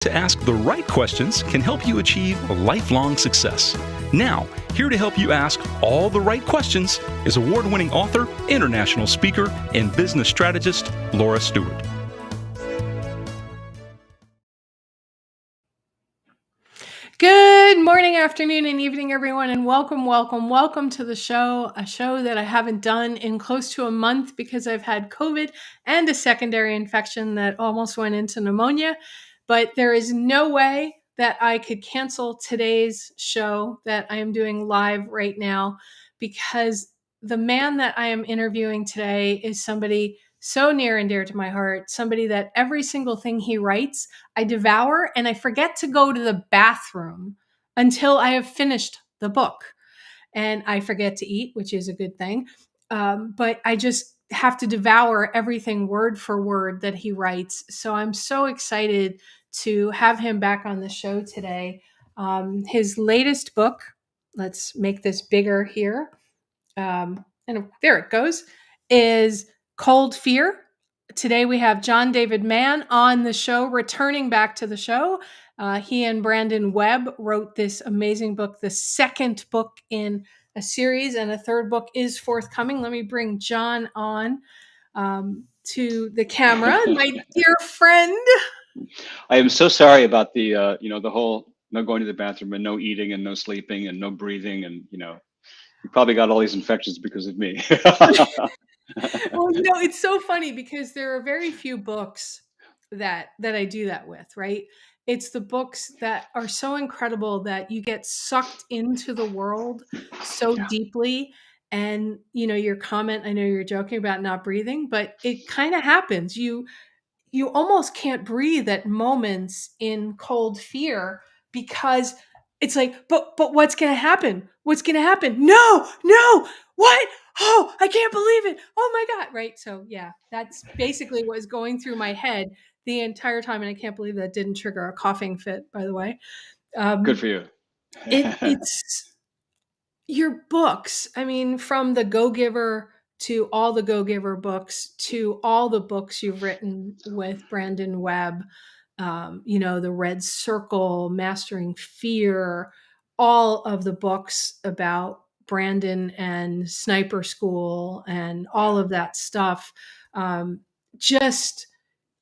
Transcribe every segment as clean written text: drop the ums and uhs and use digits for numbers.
To ask the right questions can help you achieve lifelong success. Now, here to help you ask all the right questions is award-winning author, international speaker, and business strategist, Laura Stewart. Good morning, afternoon, and evening, everyone, and welcome to the show, a show that I haven't done in close to a month because I've had COVID and a secondary infection that almost went into pneumonia. But there is no way that I could cancel today's show that I am doing live right now, because the man that I am interviewing today is somebody so near and dear to my heart, somebody that every single thing he writes, I devour, and I forget to go to the bathroom until I have finished the book. And I forget to eat, which is a good thing. But I just have to devour everything word for word that he writes. So I'm so excited to have him back on the show today. His latest book, let's make this bigger here. And there it goes, is Cold Fear. Today we have John David Mann on the show, returning back to the show. He and Brandon Webb wrote this amazing book, the second book in a series, and a third book is forthcoming. Let me bring John on to the camera, my dear friend. I am so sorry about the the whole no going to the bathroom and no eating and no sleeping and no breathing, and you probably got all these infections because of me. Well, it's so funny because there are very few books that I do that with, right? It's the books that are so incredible that you get sucked into the world so Yeah. deeply. And your comment, I know you're joking about not breathing, but it kind of happens. You almost can't breathe at moments in Cold Fear, because it's like, but what's going to happen? What's going to happen? No, what? Oh, I can't believe it. Oh my God. Right. So yeah, that's basically what was going through my head the entire time. And I can't believe that didn't trigger a coughing fit, by the way. Good for you. It's your books. I mean, from The Go-Giver to all the Go-Giver books to all the books you've written with Brandon Webb, The Red Circle, Mastering Fear, all of the books about Brandon and Sniper School and all of that stuff, just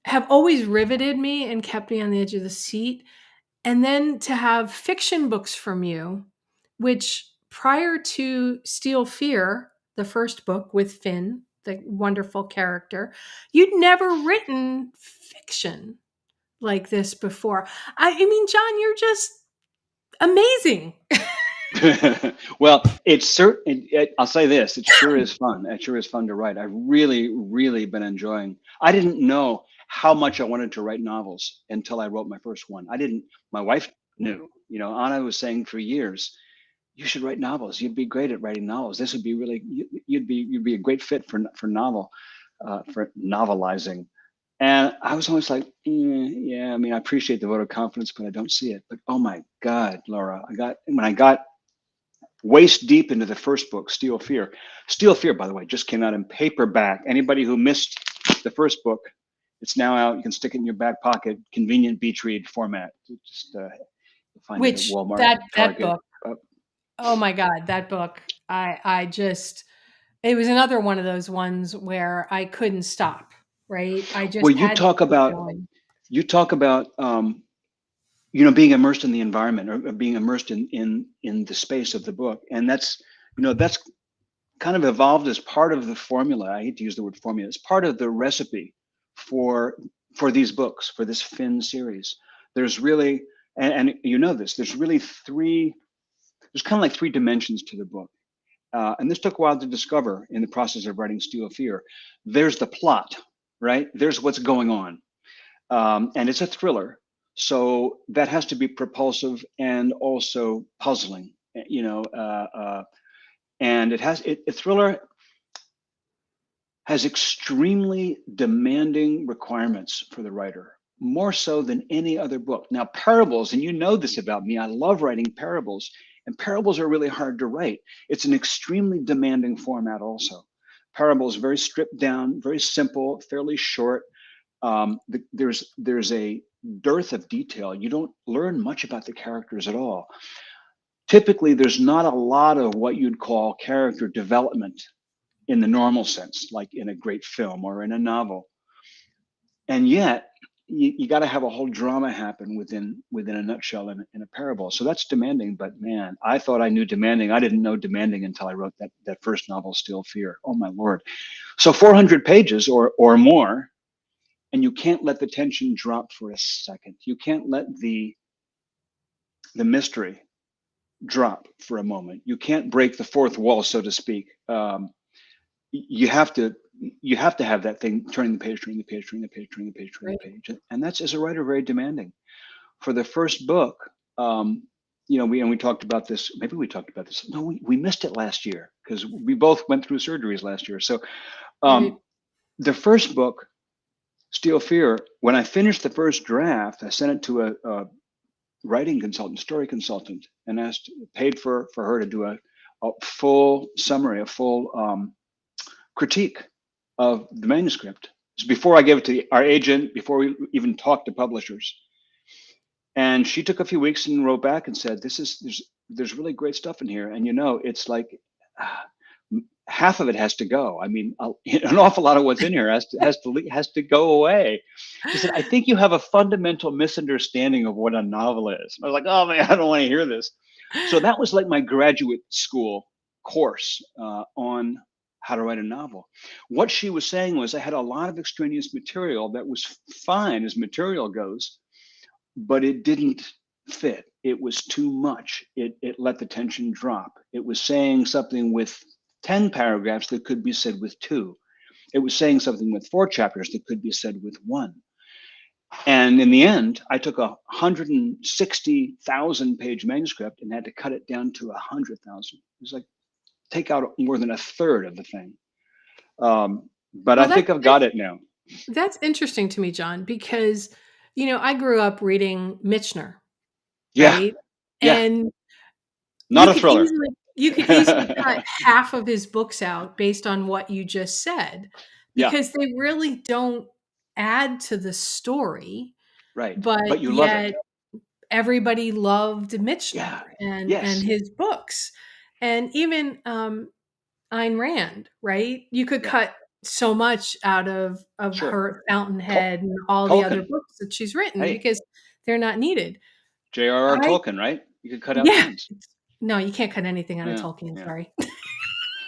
have always riveted me and kept me on the edge of the seat. And then to have fiction books from you, which prior to Steel Fear, the first book with Finn, the wonderful character, you'd never written fiction like this before. I mean, John, you're just amazing. Well, it's certain. I'll say this: it sure is fun. It sure is fun to write. I've really been enjoying. I didn't know how much I wanted to write novels until I wrote my first one. I didn't. My wife knew. Anna was saying for years, "You should write novels. You'd be great at writing novels. This would be really. You'd be a great fit for for novelizing." And I was always like, yeah. I mean, I appreciate the vote of confidence, but I don't see it. But oh my God, Laura, when I got waist deep into the first book, Steel Fear. Steel Fear, by the way, just came out in paperback. Anybody who missed the first book, it's now out. You can stick it in your back pocket, convenient beach read format. Just find it at Which Walmart, that Target. book, oh my God, that book, I just, it was another one of those ones where I couldn't stop, right? I just Well, had to keep going. you talk about being immersed in the environment, or being immersed in the space of the book, and that's kind of evolved as part of the formula. I hate to use the word formula. It's part of the recipe for these books, for this Finn series. There's really, and this, there's really there's kind of like three dimensions to the book. And this took a while to discover in the process of writing Steel Fear. There's the plot, right? There's what's going on. And it's a thriller. So that has to be propulsive and also puzzling, and a thriller has extremely demanding requirements for the writer, more so than any other book. Now, parables, and you know this about me, I love writing parables, and parables are really hard to write. It's an extremely demanding format also. Parables, very stripped down, very simple, fairly short. There's a dearth of detail, you don't learn much about the characters at all. Typically, there's not a lot of what you'd call character development in the normal sense, like in a great film or in a novel. And yet, you got to have a whole drama happen within a nutshell in a parable. So that's demanding. But man, I thought I knew demanding. I didn't know demanding until I wrote that first novel, Still Fear. Oh my Lord! So 400 pages or more, and you can't let the tension drop for a second. You can't let the mystery drop for a moment. You can't break the fourth wall, so to speak. You have to have that thing turning the page, turning the page, turning the page, turning the page, turning the page, and that's, as a writer, very demanding. For the first book, we talked about this. Maybe we talked about this. No, we missed it last year because we both went through surgeries last year. So the first book, Steel Fear, when I finished the first draft, I sent it to a writing consultant, story consultant, and paid for her to do a full summary, a full critique of the manuscript. It's before I gave it to our agent, before we even talked to publishers. And she took a few weeks and wrote back and said, there's really great stuff in here. And it's like half of it has to go. I mean, an awful lot of what's in here has to go away. She said, I think you have a fundamental misunderstanding of what a novel is. I was like, oh man, I don't want to hear this. So that was like my graduate school course on how to write a novel. What she was saying was, I had a lot of extraneous material that was fine as material goes, but it didn't fit. It was too much. It let the tension drop. It was saying something with 10 paragraphs that could be said with 2. It was saying something with 4 chapters that could be said with 1. And in the end, I took a 160,000 page manuscript and had to cut it down to 100,000. It was like, take out more than a third of the thing. But I think I've got it now. That's interesting to me, John, because, I grew up reading Michener, Yeah. right? Yeah. And not a thriller. You could easily cut half of his books out based on what you just said, because they really don't add to the story. Right. But you yet love it. Everybody loved Michener and his books. And even Ayn Rand, right? You could cut so much out of her Fountainhead and all the other books that she's written because they're not needed. J.R.R. Tolkien, right? You could cut out tons. No, you can't cut anything out of Tolkien. Sorry.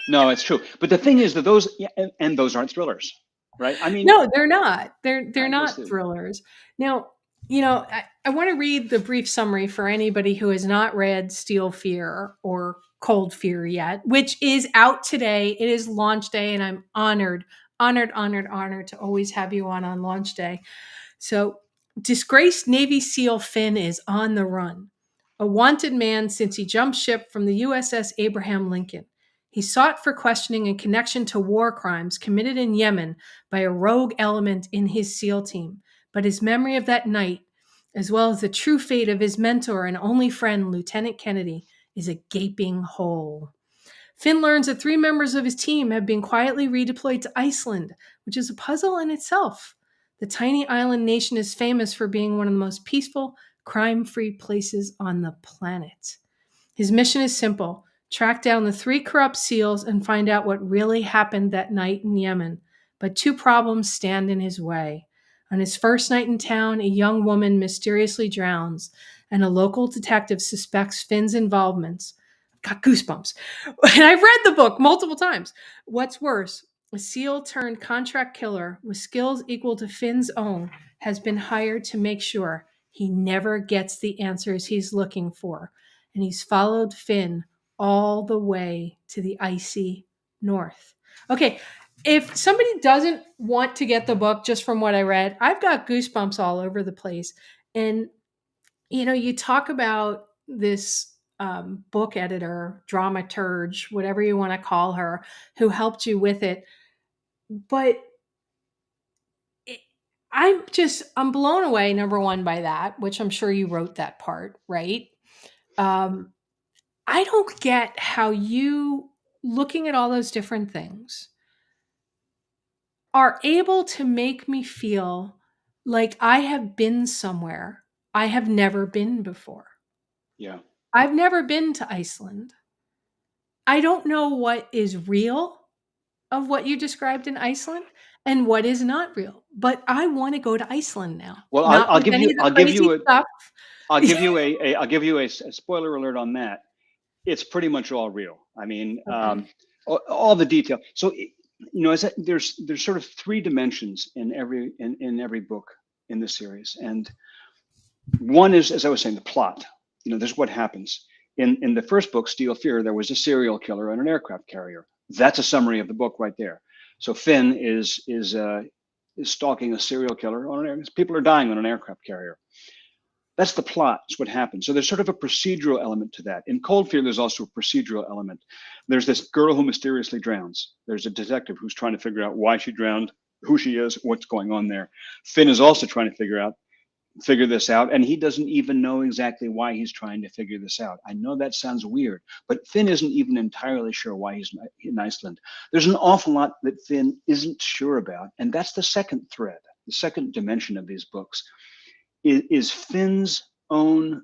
No, it's true. But the thing is that those aren't thrillers, right? I mean, no, they're not. They're not thrillers. Now, I want to read the brief summary for anybody who has not read Steel Fear or Cold Fear yet, which is out today. It is launch day, and I'm honored to always have you on launch day. So, disgraced Navy SEAL Finn is on the run, a wanted man since he jumped ship from the USS Abraham Lincoln. He's sought for questioning in connection to war crimes committed in Yemen by a rogue element in his SEAL team. But his memory of that night, as well as the true fate of his mentor and only friend, Lieutenant Kennedy, is a gaping hole. Finn learns that 3 members of his team have been quietly redeployed to Iceland, which is a puzzle in itself. The tiny island nation is famous for being one of the most peaceful, crime-free places on the planet. His mission is simple: track down the 3 corrupt SEALs and find out what really happened that night in Yemen. But 2 problems stand in his way. On his first night in town, a young woman mysteriously drowns, and a local detective suspects Finn's involvement. Got goosebumps. And I've read the book multiple times. What's worse, a SEAL turned contract killer with skills equal to Finn's own has been hired to make sure he never gets the answers he's looking for. And he's followed Finn all the way to the icy north. Okay, if somebody doesn't want to get the book just from what I read, I've got goosebumps all over the place. And, you talk about this book editor, dramaturge, whatever you want to call her, who helped you with it. But I'm blown away, number one, by that, which I'm sure you wrote that part, right? I don't get how you, looking at all those different things, are able to make me feel like I have been somewhere I have never been before. Yeah. I've never been to Iceland. I don't know what is real of what you described in Iceland and what is not real, but I want to go to Iceland now, Well, not with any of the crazy stuff. I'll give you a spoiler alert on that. It's pretty much all real. I mean, Okay. all the detail. So, there's sort of three dimensions in every book in the series, and one is, as I was saying, the plot. This is what happens. In the first book, Steel Fear, there was a serial killer on an aircraft carrier. That's a summary of the book right there. So Finn is stalking a serial killer on an aircraft. People are dying on an aircraft carrier. That's the plot. That's what happens. So there's sort of a procedural element to that. In Cold Fear, there's also a procedural element. There's this girl who mysteriously drowns. There's a detective who's trying to figure out why she drowned, who she is, what's going on there. Finn is also trying to figure this out, and he doesn't even know exactly why he's trying to figure this out. I know that sounds weird, but Finn isn't even entirely sure why he's in Iceland. There's an awful lot that Finn isn't sure about, and that's the second thread, the second dimension of these books is Finn's own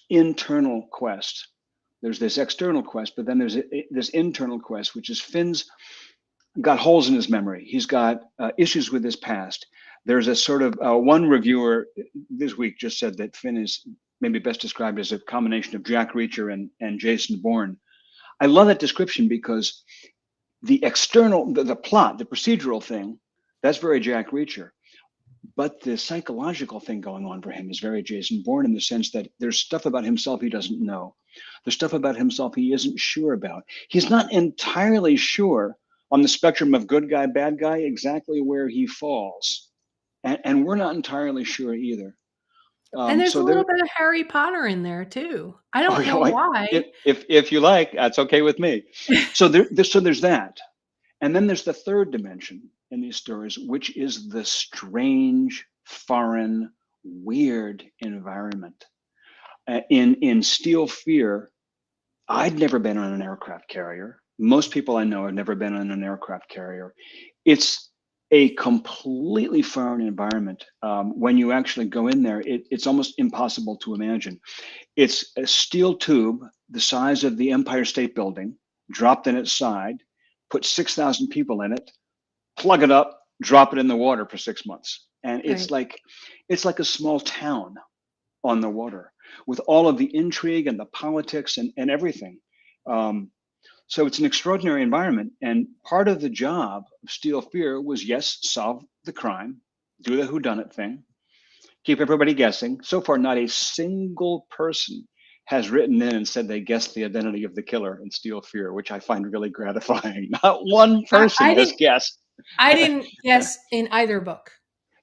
internal quest. There's this external quest, but then there's this internal quest, which is Finn's got holes in his memory. He's got issues with his past. There's a sort of one reviewer this week just said that Finn is maybe best described as a combination of Jack Reacher and Jason Bourne. I love that description because the external, the plot, the procedural thing, that's very Jack Reacher. But the psychological thing going on for him is very Jason Bourne in the sense that there's stuff about himself he doesn't know. There's stuff about himself he isn't sure about. He's not entirely sure on the spectrum of good guy, bad guy, exactly where he falls. And we're not entirely sure either. And there's a So little there, bit of Harry Potter in there too. I oh, don't yeah, know why. if you like, that's okay with me. So there's that. And then there's the third dimension in these stories, which is the strange, foreign, weird environment. In Steel Fear, I'd never been on an aircraft carrier. Most people I know have never been on an aircraft carrier. It's a completely foreign environment. When you actually go in there, it's almost impossible to imagine. It's a steel tube the size of the Empire State Building, dropped in its side, put 6,000 people in it, plug it up, drop it in the water for 6 months. And Right. it's like a small town on the water with all of the intrigue and the politics and everything. So it's an extraordinary environment. And part of the job of Steel Fear was, yes, solve the crime, do the whodunit thing, keep everybody guessing. So far, not a single person has written in and said they guessed the identity of the killer in Steel Fear, which I find really gratifying. Not one I, person I has didn't guessed. I didn't guess in either book.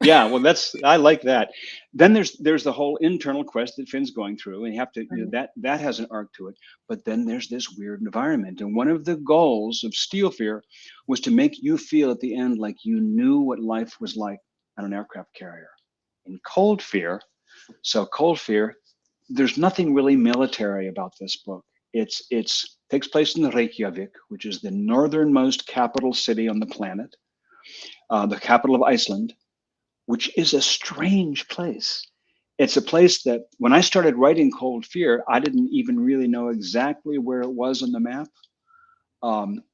Yeah, well, I like that. Then there's the whole internal quest that Finn's going through, and you have to that has an arc to it. But then there's this weird environment, and one of the goals of Steel Fear was to make you feel at the end like you knew what life was like on an aircraft carrier. In Cold Fear, there's nothing really military about this book. It's takes place in Reykjavik, which is the northernmost capital city on the planet, the capital of Iceland, which is a strange place. It's a place that when I started writing Cold Fear, I didn't even really know exactly where it was on the map.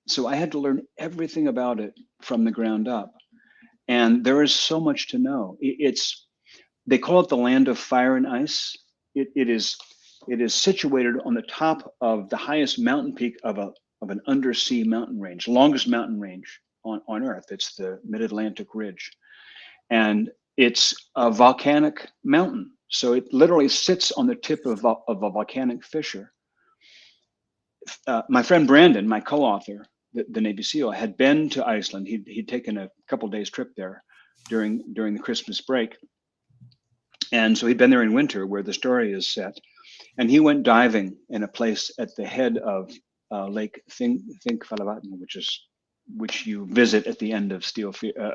So I had to learn everything about it from the ground up. And there is so much to know. They call it the land of fire and ice. It is situated on the top of the highest mountain peak of an undersea mountain range, longest mountain range on Earth. It's the Mid-Atlantic Ridge. And it's a volcanic mountain. So it literally sits on the tip of a volcanic fissure. My friend Brandon, my co-author, the Navy SEAL, had been to Iceland. He'd taken a couple days trip there during the Christmas break. And so he'd been there in winter where the story is set. And he went diving in a place at the head of Lake Thingvallavatn, which you visit at the end of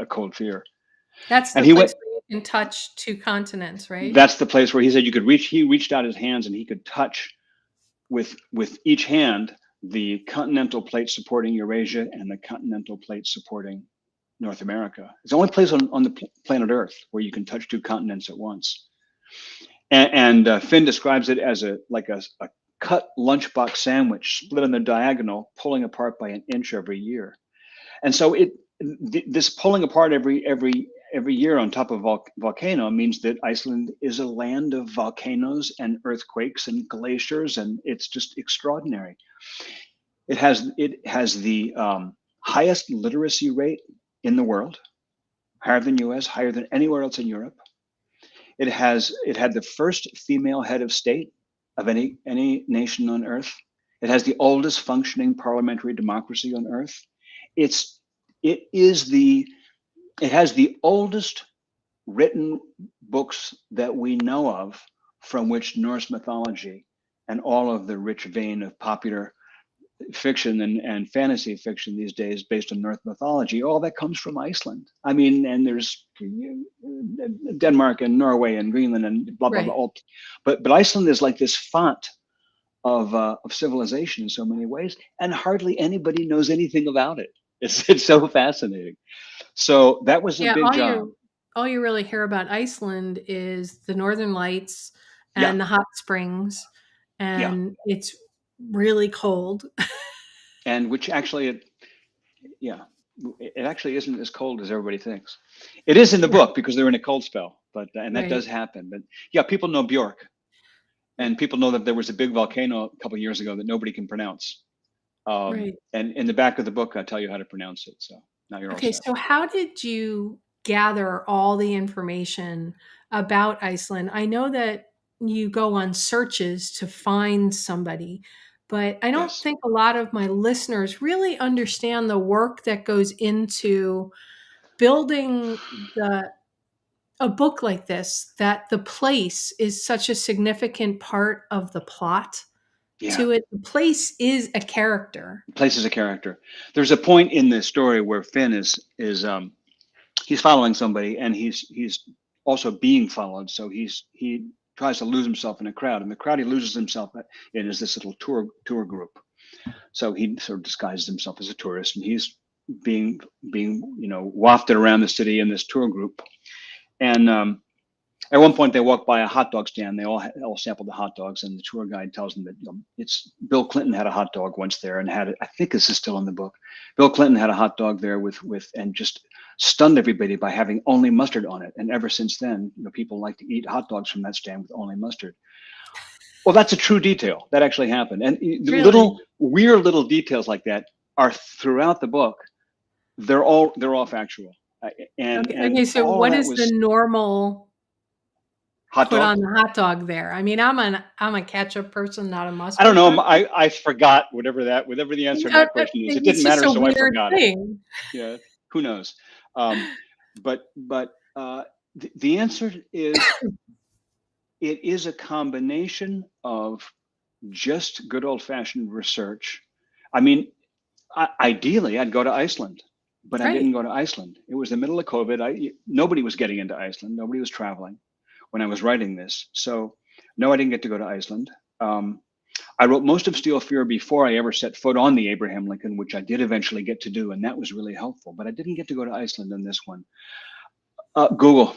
Cold Fear. That's And the he place went. where you can touch two continents, right? That's the place where he said you could reach. He reached out his hands and he could touch with each hand the continental plate supporting Eurasia and the continental plate supporting North America. It's the only place on the planet Earth where you can touch two continents at once. And Finn describes it as a cut lunchbox sandwich split on the diagonal, pulling apart by an inch every year. And so this pulling apart every year on top of volcano means that Iceland is a land of volcanoes and earthquakes and glaciers, and it's just extraordinary. It has the highest literacy rate in the world, higher than US, higher than anywhere else in Europe. It had the first female head of state of any nation on Earth. It has the oldest functioning parliamentary democracy on Earth. It has the oldest written books that we know of from which Norse mythology and all of the rich vein of popular fiction and fantasy fiction these days based on Norse mythology, all that comes from Iceland. I mean, and there's Denmark and Norway and Greenland and blah, blah, Right. blah. But Iceland is like this font of civilization in so many ways, and hardly anybody knows anything about it. It's so fascinating. So that was a big job. All you really hear about Iceland is the Northern Lights Yeah. and the hot springs, and it's really cold. And which actually, it actually isn't as cold as everybody thinks. It is in the book because they're in a cold spell, and that does happen. But yeah, people know Bjork, and people know that there was a big volcano a couple of years ago that nobody can pronounce. And in the back of the book, I tell you how to pronounce it. So now you're all set. So how did you gather all the information about Iceland? I know that you go on searches to find somebody, but I don't think a lot of my listeners really understand the work that goes into building a book like this, that the place is such a significant part of the plot to it. The place is a character. The place is a character. There's a point in the story where Finn is he's following somebody, and he's also being followed. So he tries to lose himself in a crowd, and the crowd he loses himself in is this little tour group. So he sort of disguises himself as a tourist, and he's being wafted around the city in this tour group. And at one point, they walk by a hot dog stand. They all sample the hot dogs, and the tour guide tells them that it's Bill Clinton had a hot dog once there, and had it. I think this is still in the book. Bill Clinton had a hot dog there with and just stunned everybody by having only mustard on it. And ever since then, people like to eat hot dogs from that stand with only mustard. Well, that's a true detail. That actually happened. And the little weird little details like that are throughout the book. They're all factual. So what is the normal hot put dog? On the hot dog there? I mean, I'm a ketchup person, not a mustard. I don't know. I forgot whatever the answer to that question is. It didn't matter, so I forgot it. Yeah, who knows? But the answer is it is a combination of just good old-fashioned research. I mean, ideally, I'd go to Iceland, but I didn't go to Iceland. It was the middle of COVID. Nobody was getting into Iceland. Nobody was traveling when I was writing this. So no, I didn't get to go to Iceland. I wrote most of Steel Fear before I ever set foot on the Abraham Lincoln, which I did eventually get to do, and that was really helpful. But I didn't get to go to Iceland in this one. Google,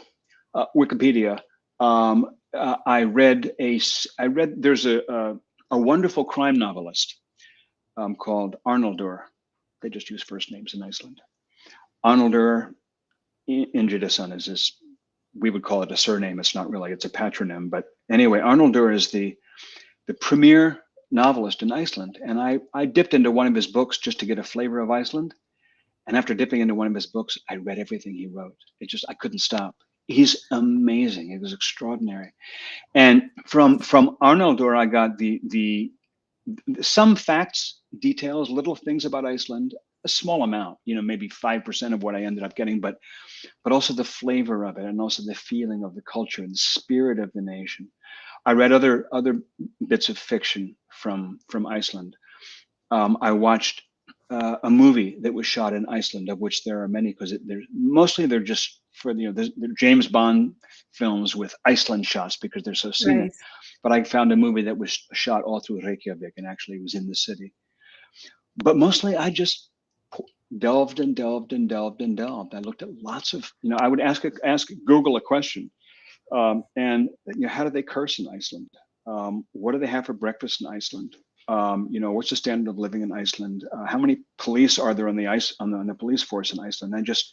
Wikipedia. I read. There's a wonderful crime novelist called Arnaldur. They just use first names in Iceland. Arnaldur Indridason is his. We would call it a surname. It's not really. It's a patronym. But anyway, Arnaldur is the premier novelist in Iceland, and I dipped into one of his books just to get a flavor of Iceland. And after dipping into one of his books, I read everything he wrote. I couldn't stop. He's amazing. It was extraordinary. And from Arnaldur, I got the some facts, details, little things about Iceland, a small amount, maybe 5% of what I ended up getting, but also the flavor of it, and also the feeling of the culture and the spirit of the nation. I read other bits of fiction from Iceland. I watched a movie that was shot in Iceland, of which there are many, because they're just for the James Bond films with Iceland shots because they're so scenic. But I found a movie that was shot all through Reykjavik and actually was in the city. But mostly I just delved and delved and delved and delved. I looked at lots of, I would ask Google a question, and how do they curse in Iceland? What do they have for breakfast in Iceland? What's the standard of living in Iceland? How many police are there on the on the police force in Iceland? I just,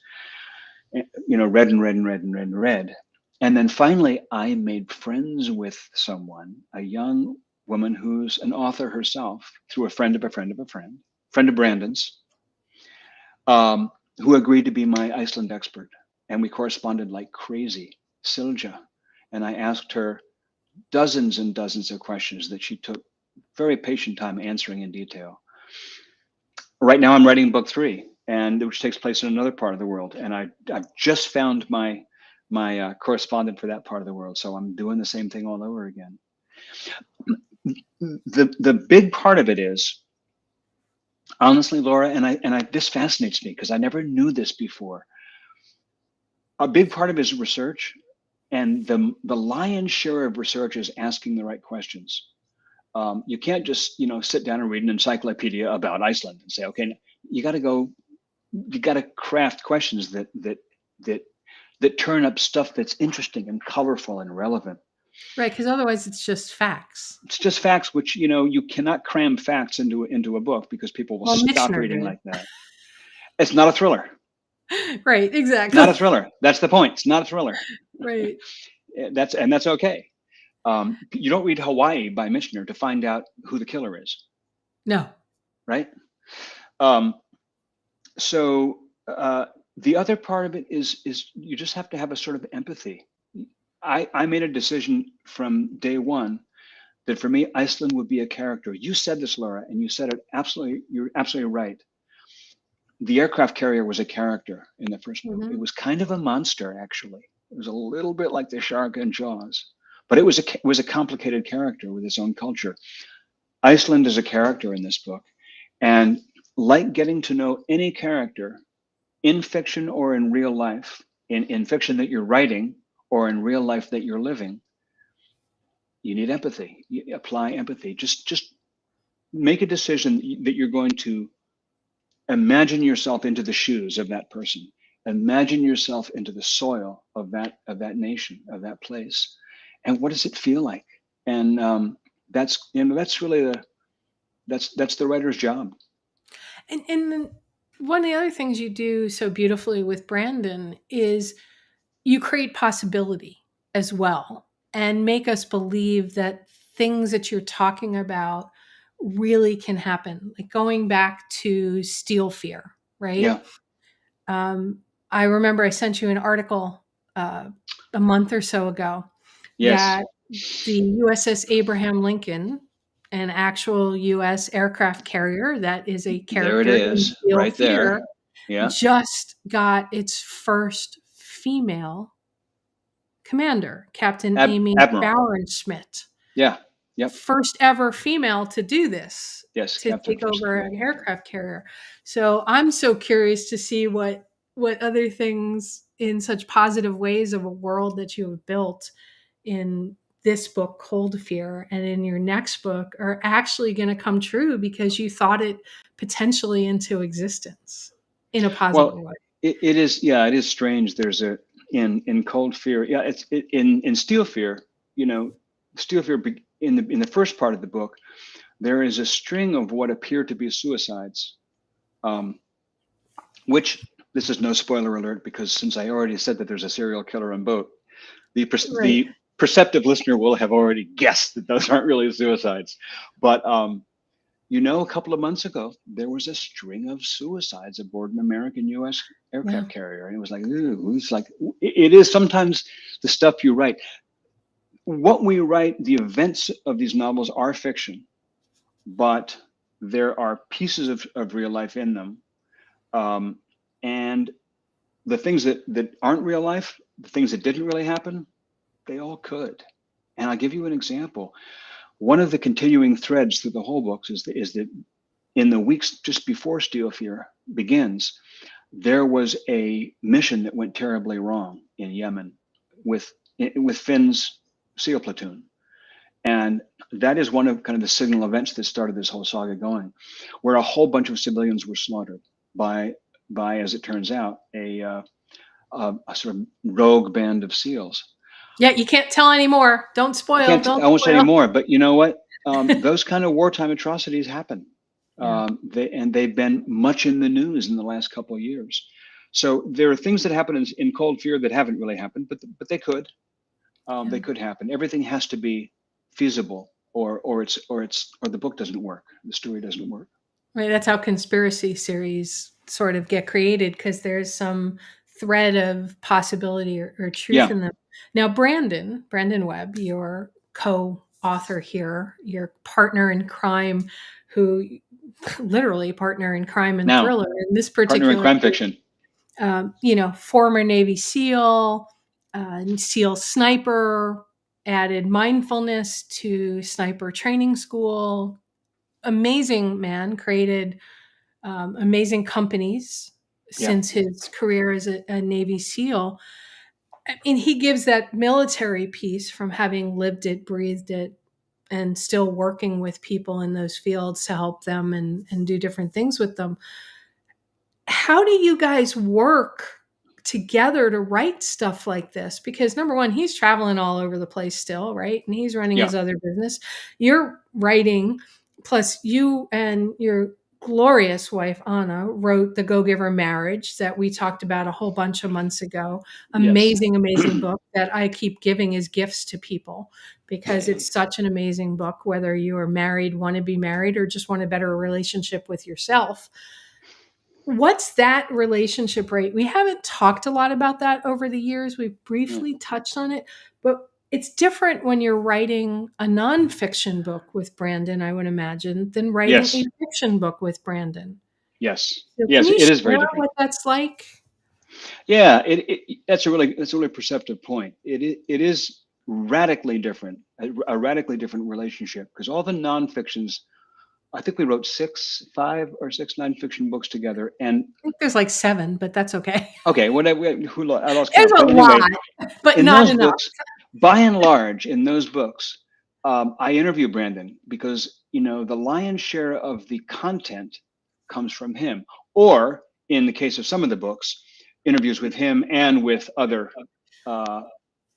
read and read and read and read and read. And then finally, I made friends with someone, a young woman who's an author herself, through a friend of a friend of a friend of Brandon's, who agreed to be my Iceland expert. And we corresponded like crazy, Silja. And I asked her dozens and dozens of questions that she took very patient time answering in detail. Right now I'm writing book 3, and which takes place in another part of the world. And I've just found my correspondent for that part of the world. So I'm doing the same thing all over again. The big part of it is, honestly, Laura, and this fascinates me because I never knew this before. A big part of it is research, and the lion's share of research is asking the right questions. You can't just sit down and read an encyclopedia about Iceland and say, okay, you got to craft questions that turn up stuff that's interesting and colorful and relevant. Right, because otherwise it's just facts. It's just facts, which you cannot cram facts into a book because people will stop Michener reading did. like that. It's not a thriller. Right, exactly. Not a thriller. That's the point. It's not a thriller. Right. That's okay. You don't read Hawaii by Michener to find out who the killer is. No. Right. So the other part of it is you just have to have a sort of empathy. I made a decision from day one that for me, Iceland would be a character. You said this, Laura, and you said it absolutely. You're absolutely right. The aircraft carrier was a character in the first book. It was kind of a monster, actually. It was a little bit like the shark in Jaws, but it was a complicated character with its own culture. Iceland is a character in this book, and like getting to know any character in fiction or in real life, in fiction that you're writing or in real life that you're living, you need empathy. You apply empathy. Just make a decision that you're going to imagine yourself into the shoes of that person. Imagine yourself into the soil of that nation, of that place, and what does it feel like? And that's really that's the writer's job. And one of the other things you do so beautifully with Brandon is you create possibility as well and make us believe that things that you're talking about really can happen. Like going back to Steel Fear, right? Yeah. I remember I sent you an article a month or so ago that the USS Abraham Lincoln, an actual U.S. aircraft carrier that is a character there it is, in Steel right Fear, there. Yeah. just got its first female commander, Captain Amy Bauernschmidt. Yeah. Yep. First ever female to do this. Yes. To Captain take over an aircraft carrier. So I'm so curious to see what other things in such positive ways of a world that you have built in this book, Cold Fear, and in your next book are actually going to come true because you thought it potentially into existence in a positive way. It is strange. There's in Cold Fear. Yeah. In Steel Fear, Steel Fear in the first part of the book, there is a string of what appear to be suicides, which this is no spoiler alert because since I already said that there's a serial killer on boat, the perceptive listener will have already guessed that those aren't really suicides. But a couple of months ago, there was a string of suicides aboard an American U.S. aircraft carrier, and it was like, ooh, it's like it is sometimes the stuff you write. What we write, the events of these novels are fiction, but there are pieces of real life in them. And the things that aren't real life, the things that didn't really happen, they all could. And I'll give you an example. One of the continuing threads through the whole book is that in the weeks just before Steel Fear begins, there was a mission that went terribly wrong in Yemen with Finn's SEAL platoon. And that is one of kind of the signal events that started this whole saga going, where a whole bunch of civilians were slaughtered by by, as it turns out, a sort of rogue band of SEALs. Yeah, you can't tell anymore. Don't spoil. Don't I won't say spoil. anymore, but you know what? Those kind of wartime atrocities happen. Yeah. They've been much in the news in the last couple of years. So there are things that happen in cold fear that haven't really happened, but they could. They could happen. Everything has to be feasible, or the book doesn't work. The story doesn't work. Right. That's how conspiracy series sort of get created, because there's some thread of possibility or truth Yeah. in them. Now, Brandon Webb, your co-author here, your partner in crime, who literally partner in crime and Now, thriller in this partner in particular crime fiction. former Navy SEAL, SEAL sniper, added mindfulness to sniper training school. Amazing man, created amazing companies Yeah. since his career as a Navy SEAL. I mean, he gives that military piece from having lived it, breathed it, and still working with people in those fields to help them and do different things with them. How do you guys work together to write stuff like this? Because number one, he's traveling all over the place still, right? And he's running Yeah. his other business. You're writing, plus you and your glorious wife Anna wrote The Go-Giver Marriage that we talked about a whole bunch of months ago. Yes. Amazing book that I keep giving as gifts to people, because it's such an amazing book, whether you are married, want to be married, or just want a better relationship with yourself. What's that relationship rate? We haven't talked a lot about that over the years. We've Mm. briefly touched on it, but it's different when you're writing a nonfiction book with Brandon, I would imagine, than writing a Yes. fiction book with Brandon. Yes. So can Yes. you It is very share different. what that's like? Yeah. That's a really perceptive point. It is radically different, a radically different relationship, because all the nonfictions, I think we wrote 5 or 6 nonfiction books together. And I think there's like 7, but that's okay. okay, I lost There's count. a But anyway, lot, but in not those enough. books, by and large, in those books, I interview Brandon because the lion's share of the content comes from him, or in the case of some of the books, interviews with him and with uh,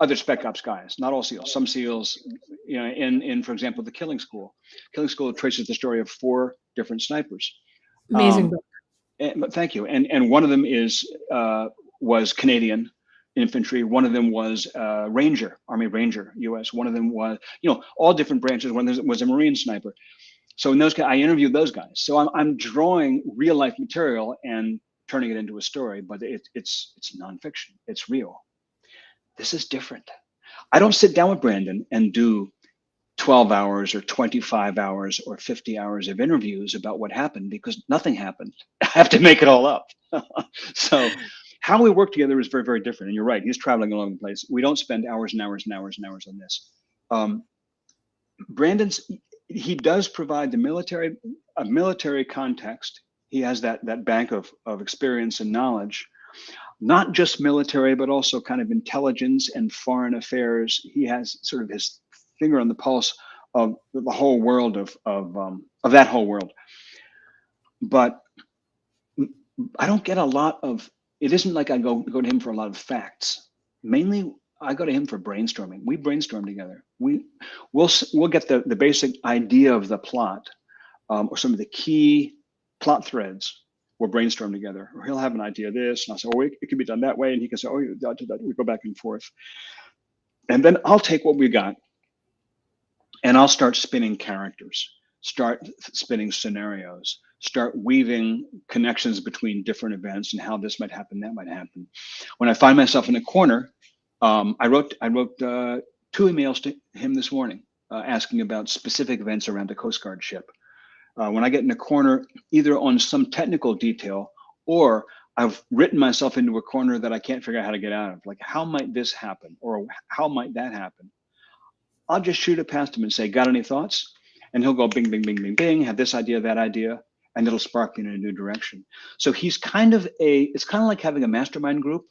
other spec ops guys. Not all SEALs. Some SEALs, in for example, the Killing School. Killing School traces the story of 4 different snipers. Amazing Um, book. but thank you. And one of them was Canadian infantry. One of them was Ranger, Army Ranger, U.S. One of them was, all different branches. One of them was a Marine sniper. So in those guys, I interviewed those guys. So I'm drawing real life material and turning it into a story, but it's nonfiction. It's real. This is different. I don't sit down with Brandon and do 12 hours or 25 hours or 50 hours of interviews about what happened, because nothing happened. I have to make it all up. So how we work together is very, very different. And you're right, he's traveling all over the place. We don't spend hours and hours and hours and hours on this. He does provide a military context. He has that bank of experience and knowledge, not just military, but also kind of intelligence and foreign affairs. He has sort of his finger on the pulse of the whole world of that whole world. But I don't get a lot of. It isn't like I go to him for a lot of facts. Mainly, I go to him for brainstorming. We brainstorm together. We'll get the basic idea of the plot, or some of the key plot threads. We'll brainstorm together. Or he'll have an idea of this, and I'll say, "Oh, it could be done that way," and he can say, "Oh, that." We go back and forth, and then I'll take what we got, and I'll start spinning characters, start spinning scenarios, start weaving connections between different events and how this might happen, that might happen. When I find myself in a corner, I wrote 2 emails to him this morning, asking about specific events around a Coast Guard ship. When I get in a corner, either on some technical detail, or I've written myself into a corner that I can't figure out how to get out of, like how might this happen, or how might that happen? I'll just shoot it past him and say, "Got any thoughts?" And he'll go bing, bing, bing, bing, bing, have this idea, that idea, and it'll spark me in a new direction. So it's kind of like having a mastermind group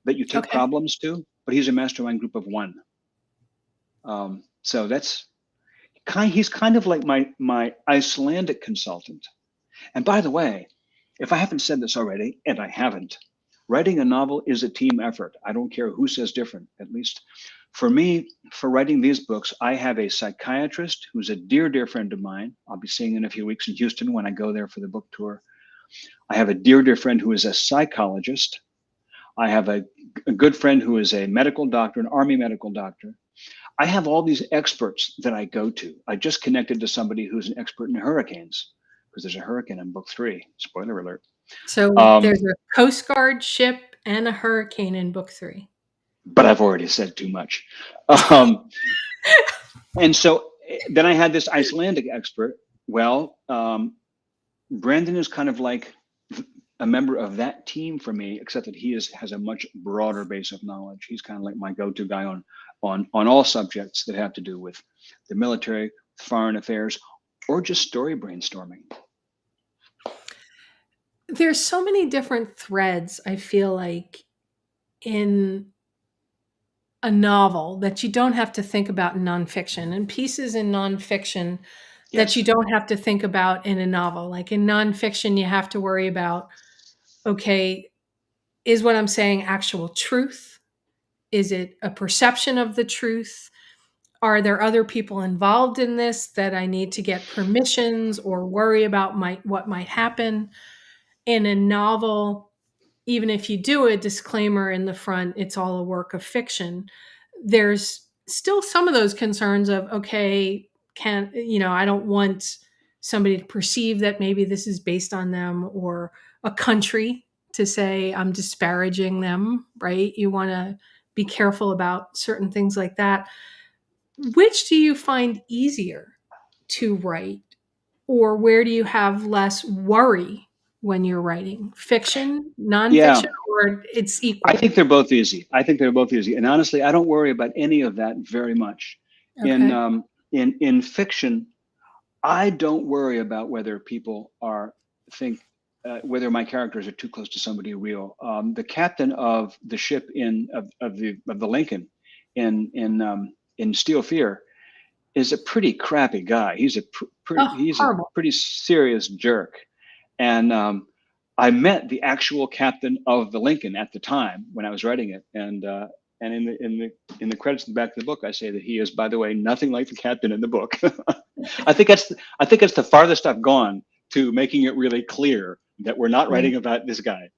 that you take problems to, but he's a mastermind group of 1. So he's kind of like my Icelandic consultant. And by the way, if I haven't said this already, and I haven't, writing a novel is a team effort. I don't care who says different. At least for me, for writing these books, I have a psychiatrist who's a dear, dear friend of mine. I'll be seeing in a few weeks in Houston when I go there for the book tour. I have a dear, dear friend who is a psychologist. I have a good friend who is a medical doctor, an Army medical doctor. I have all these experts that I go to. I just connected to somebody who's an expert in hurricanes because there's a hurricane in book 3. Spoiler alert. So there's a Coast Guard ship and a hurricane in book 3. But I've already said too much. And so then I had this Icelandic expert. Well, Brandon is kind of like a member of that team for me, except that he has a much broader base of knowledge. He's kind of like my go-to guy on all subjects that have to do with the military, foreign affairs, or just story brainstorming. There's so many different threads, I feel like, in a novel that you don't have to think about in nonfiction, and pieces in nonfiction that you don't have to think about in a novel. Like in nonfiction, you have to worry about, okay, is what I'm saying actual truth? Is it a perception of the truth? Are there other people involved in this that I need to get permissions or worry about what might happen? In a novel, even if you do a disclaimer in the front, it's all a work of fiction. There's still some of those concerns of, okay, I don't want somebody to perceive that maybe this is based on them, or a country to say I'm disparaging them, right? You want to be careful about certain things like that. Which do you find easier to write, or where do you have less worry when you're writing? Fiction, nonfiction, or it's equal? I think they're both easy. And honestly, I don't worry about any of that very much. Okay. In fiction, I don't worry about whether people whether my characters are too close to somebody real. The captain of the ship of the Lincoln in Steel Fear is a pretty crappy guy. He's a pretty serious jerk. And I met the actual captain of the Lincoln at the time when I was writing it, and in the credits in the back of the book, I say that he is, by the way, nothing like the captain in the book. I think it's the farthest I've gone to making it really clear that we're not writing about this guy.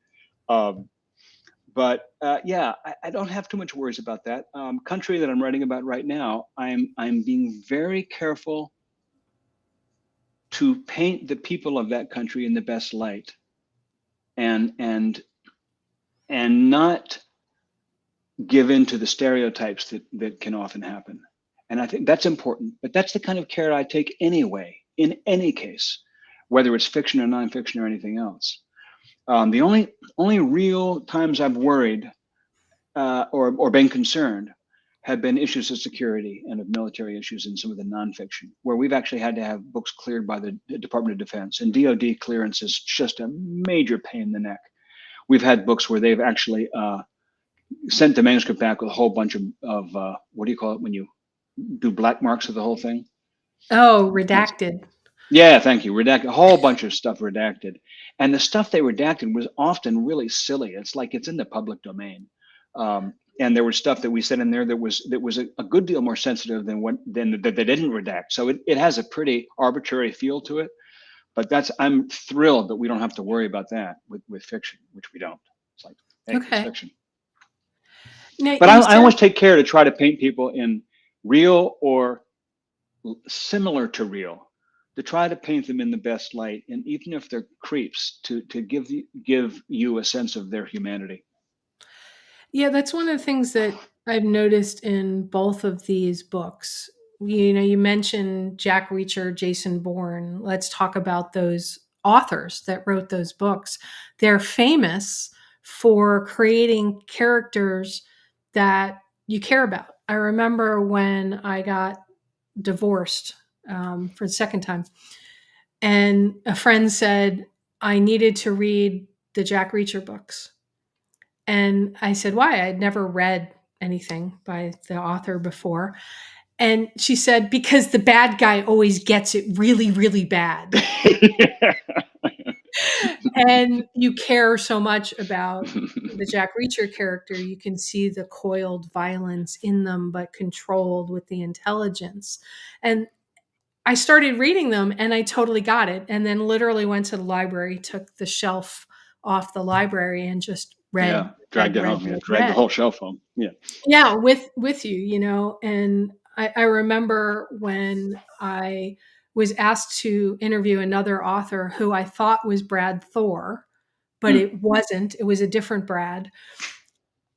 But I don't have too much worries about that. Country that I'm writing about right now, I'm being very careful to paint the people of that country in the best light, and not give in to the stereotypes that can often happen. And I think that's important, but that's the kind of care I take anyway, in any case, whether it's fiction or nonfiction or anything else. The only real times I've worried or been concerned have been issues of security and of military issues in some of the nonfiction, where we've actually had to have books cleared by the Department of Defense, and DoD clearance is just a major pain in the neck. We've had books where they've actually sent the manuscript back with a whole bunch of what do you call it when you do black marks of the whole thing? Oh, redacted. Yeah, thank you. Redacted, a whole bunch of stuff redacted. And the stuff they redacted was often really silly. It's like it's in the public domain. And there was stuff that we said in there that was a good deal more sensitive than that they didn't redact. So it has a pretty arbitrary feel to it. But I'm thrilled that we don't have to worry about that with fiction, which we don't. It's like, hey, it's fiction. Now, but I always take care to try to paint people in real or similar to real, to try to paint them in the best light, and even if they're creeps, to give you a sense of their humanity. Yeah, that's one of the things that I've noticed in both of these books. You mentioned Jack Reacher, Jason Bourne. Let's talk about those authors that wrote those books. They're famous for creating characters that you care about. I remember when I got divorced for the second time, and a friend said I needed to read the Jack Reacher books. And I said, why? I'd never read anything by the author before. And she said, because the bad guy always gets it really, really bad. And you care so much about the Jack Reacher character. You can see the coiled violence in them, but controlled with the intelligence. And I started reading them and I totally got it. And then literally went to the library, took the shelf off the library and just Yeah, dragged it home. Yeah, dragged the read. whole shelf home. Yeah. Yeah, with you, you know. And I remember when I was asked to interview another author who I thought was Brad Thor, but Mm. it wasn't. It was a different Brad.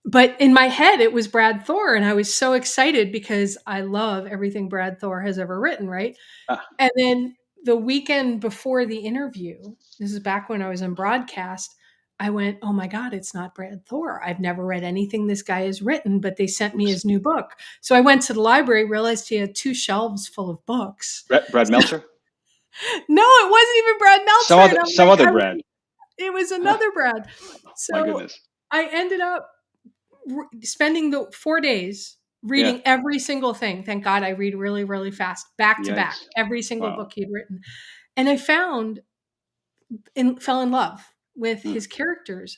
But in my head, it was Brad Thor, and I was so excited because I love everything Brad Thor has ever written, right? Ah, And then the weekend before the interview, this is back when I was in broadcast, I went, oh my God, it's not Brad Thor. I've never read anything this guy has written, but they sent me oops. his new book. So I went to the library, realized he had 2 shelves full of books. Brad Meltzer? No, it wasn't even Brad Meltzer. And I'm Some like, other Brad. it was another Brad. My So goodness. I ended up spending the 4 days Yeah. reading every single thing. Thank God I read really, really fast, back to back, Yikes. every single Wow. book he'd written. And I fell in love with Mm. his characters.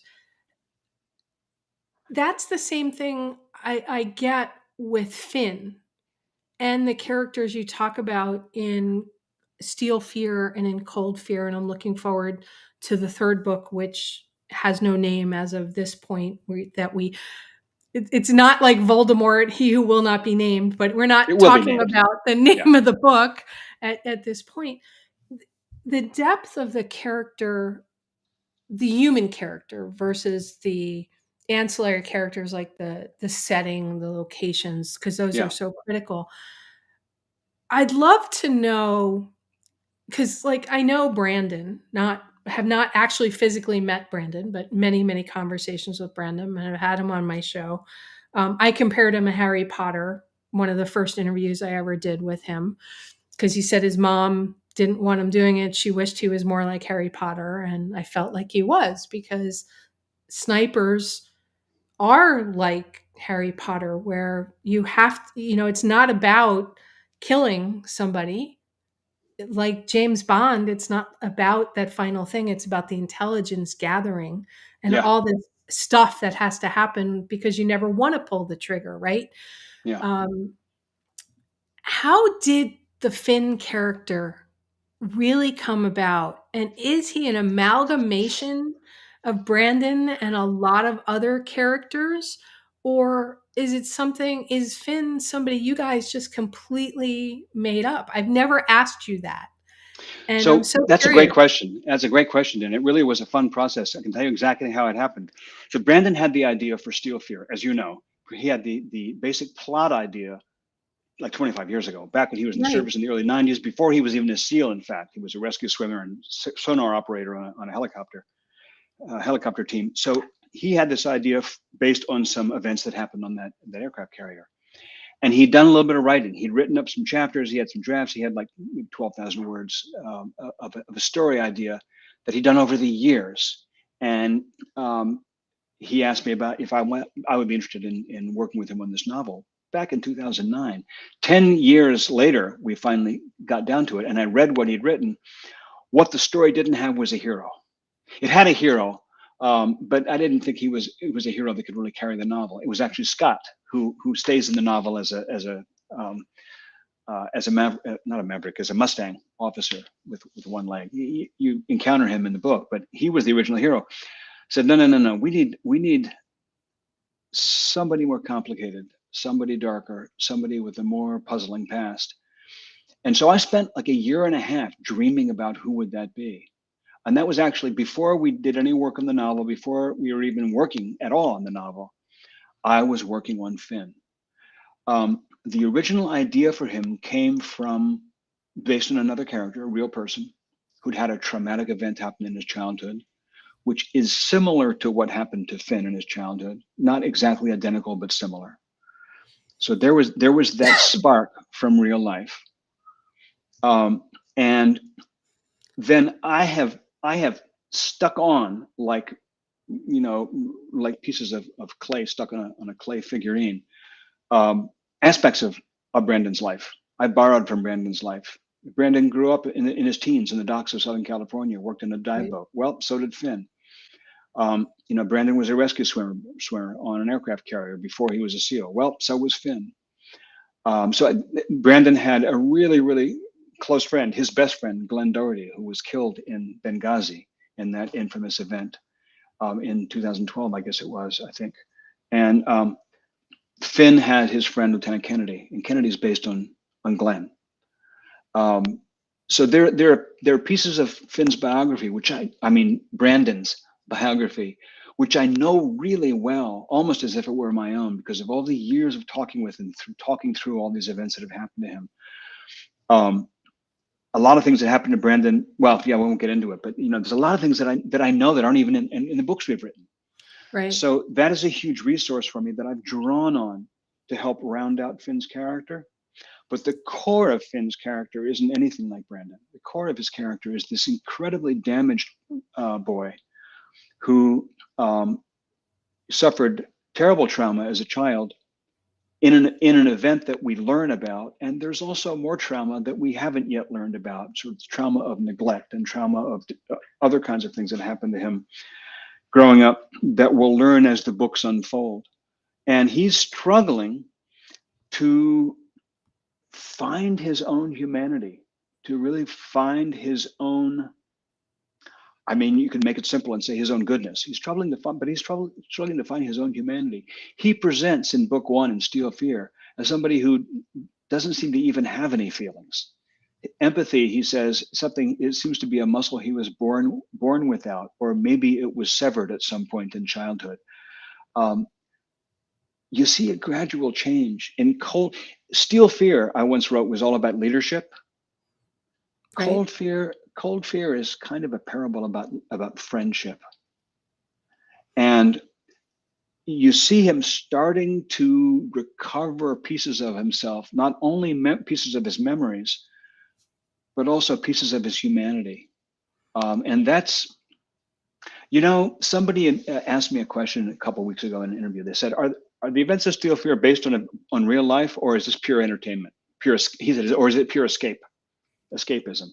That's the same thing I get with Finn and the characters you talk about in Steel Fear and in Cold Fear. And I'm looking forward to the 3rd book, which has no name as of this point, it's not like Voldemort, he who will not be named, but we're It not will be talking named. about the Yeah. name of the book at this point. The depth of the character, the human character versus the ancillary characters like the setting, the locations, because those are Yeah. so critical. I'd love to know, because like I know Brandon, not have not actually physically met Brandon, but many, many conversations with Brandon, and I've had him on my show. I compared him to Harry Potter, one of the first interviews I ever did with him, because he said his mom didn't want him doing it. She wished he was more like Harry Potter. And I felt like he was, because snipers are like Harry Potter, where you have to, it's not about killing somebody like James Bond. It's not about that final thing. It's about the intelligence gathering and Yeah. all this stuff that has to happen because you never want to pull the trigger, right? Yeah. Um, how did the Finn character really come about? And is he an amalgamation of Brandon and a lot of other characters? Or is Finn somebody you guys just completely made up? I've never asked you that. And I'm So so that's a curious. great question. That's a great question. And it really was a fun process. I can tell you exactly how it happened. So Brandon had the idea for Steel Fear, as you know. He had the basic plot idea like 25 years ago, back when he was in the Right. service in the early 90s, before he was even a SEAL, in fact. He was a rescue swimmer and sonar operator on a helicopter team. So he had this idea based on some events that happened on that aircraft carrier. And he'd done a little bit of writing. He'd written up some chapters. He had some drafts. He had like 12,000 words of a story idea that he'd done over the years. And he asked me about if I would be interested in working with him on this novel back in 2009. 10 years later, we finally got down to it. And I read what he'd written. What the story didn't have was a hero. It had a hero, but I didn't think it was a hero that could really carry the novel. It was actually Scott who stays in the novel as not a maverick, as a Mustang officer with one leg. You encounter him in the book, but he was the original hero. Said no. We need somebody more complicated, somebody darker, somebody with a more puzzling past. And so I spent like a year and a half dreaming about who would that be. And that was actually before we did any work on the novel, before we were even working at all on the novel. I was working on Finn. The original idea for him came from based on another character, a real person who'd had a traumatic event happen in his childhood, which is similar to what happened to Finn in his childhood. Not exactly identical, but similar. So there was that spark from real life. And then I have stuck on like pieces of clay stuck on a clay figurine, aspects of Brandon's life. I borrowed from Brandon's life Brandon grew up in his teens in the docks of Southern California, worked in a dive Right. boat. Well, so did Finn. Brandon was a rescue swimmer on an aircraft carrier before he was a SEAL. Well, so was Finn. Brandon had a really, really close friend, his best friend, Glenn Doherty, who was killed in Benghazi in that infamous event in 2012, I guess it was, I think. And Finn had his friend, Lieutenant Kennedy, and Kennedy's based on Glenn. So there are pieces of Finn's biography, Brandon's biography, which I know really well, almost as if it were my own, because of all the years of talking with him, talking through all these events that have happened to him. A lot of things that happened to Brandon. Well, yeah, we won't get into it, but there's a lot of things that I know that aren't even in the books we've written. Right. So that is a huge resource for me that I've drawn on to help round out Finn's character. But the core of Finn's character isn't anything like Brandon. The core of his character is this incredibly damaged boy who suffered terrible trauma as a child in an event that we learn about. And there's also more trauma that we haven't yet learned about, sort of trauma of neglect and trauma of other kinds of things that happened to him growing up that we'll learn as the books unfold. And he's struggling to find his own humanity, to really find his own, you can make it simple and say his own goodness. He's struggling to find his own humanity. He presents in book 1 in Steel Fear as somebody who doesn't seem to even have any feelings. Empathy, he says, it seems to be a muscle he was born without, or maybe it was severed at some point in childhood. You see a gradual change in Steel Fear, I once wrote, was all about leadership. Right. Cold Fear is kind of a parable about friendship. And you see him starting to recover pieces of himself, not only pieces of his memories, but also pieces of his humanity. And that's, somebody asked me a question a couple of weeks ago in an interview. They said, are the events of Steel Fear based on real life, or is this pure entertainment? He said, or is it pure escapism?